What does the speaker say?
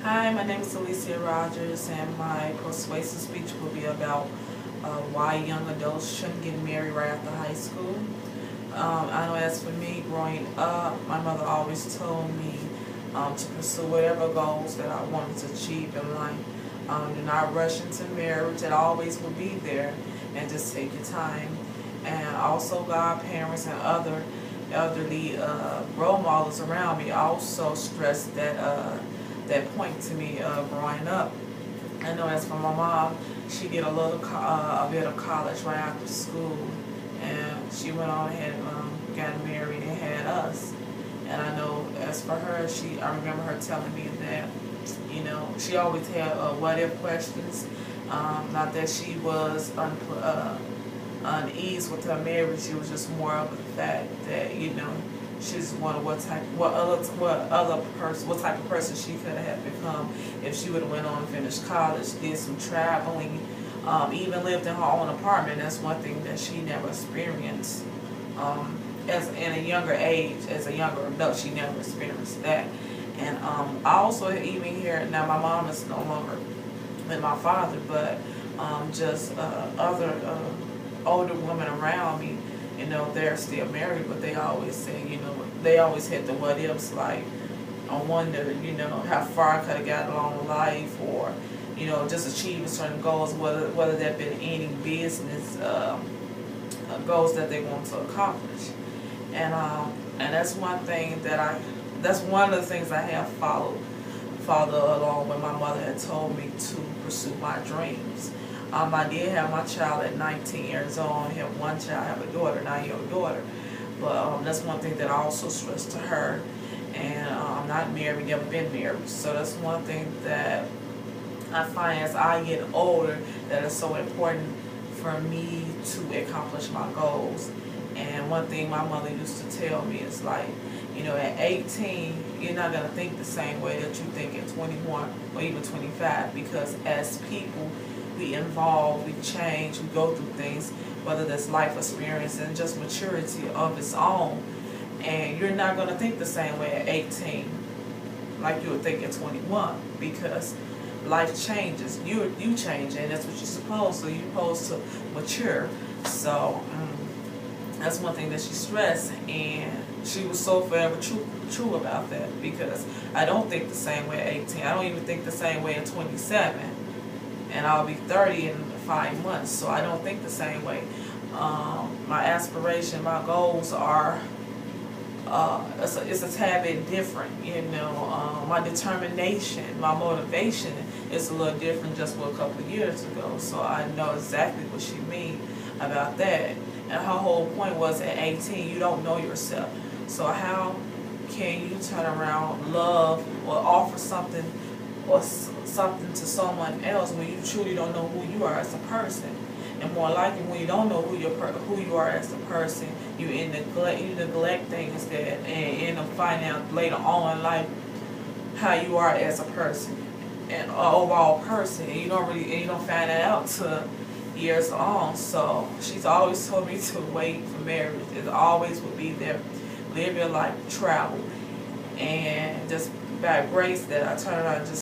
Hi, my name is Alicia Rogers, and my persuasive speech will be about why young adults shouldn't get married right after high school. I know as for me, growing up, my mother always told me to pursue whatever goals that I wanted to achieve in life. Do not rush into marriage. It always will be there, and just take your time. And also, godparents and other elderly role models around me also stressed that point to me growing up. I know as for my mom, she did a bit of college right after school, and she went on ahead and got married and had us. And I know as for her, I remember her telling me that, she always had what if questions. Not that she was unease with her marriage. It was just more of the fact that she just wondered what type of person she could have become if she would have went on and finished college, did some traveling, even lived in her own apartment. That's one thing that she never experienced. As in a younger age, as a younger adult, she never experienced that. And I also even hear now, my mom is no longer with my father, but just other older women around me, they're still married, but they always say, they always hit the what ifs, like, I wonder, how far I could have got along in life, or, just achieving certain goals, whether that been any business goals that they want to accomplish. And that's one thing that's one of the things I have followed along when my mother had told me to pursue my dreams. I did have my child at 19 years old. I have one child, I have a daughter, 9-year-old daughter. But that's one thing that I also stressed to her. And I'm not married, never been married. So that's one thing that I find as I get older that is so important for me to accomplish my goals. And one thing my mother used to tell me is like, at 18, you're not going to think the same way that you think at 21 or even 25, because as people, we evolve, we change, we go through things, whether that's life experience and just maturity of its own. And you're not going to think the same way at 18 like you would think at 21, because life changes. You change, and that's what you're supposed to. You're supposed to mature. So that's one thing that she stressed, and she was so forever true about that, because I don't think the same way at 18. I don't even think the same way at 27. And I'll be 30 in 5 months, so I don't think the same way. My aspiration, my goals are, it's a tad bit different, my determination, my motivation is a little different just for a couple of years ago, so I know exactly what she means about that. And her whole point was at 18, you don't know yourself, so how can you turn around, love, or offer something or something to someone else when you truly don't know who you are as a person? And more likely, when you don't know who you are as a person, you neglect things that, and end up finding out later on in life how you are as a person and an overall person, and you don't find that out till years on. So she's always told me to wait for marriage. It always will be there. Live your life, travel, and just by grace that I turn around and just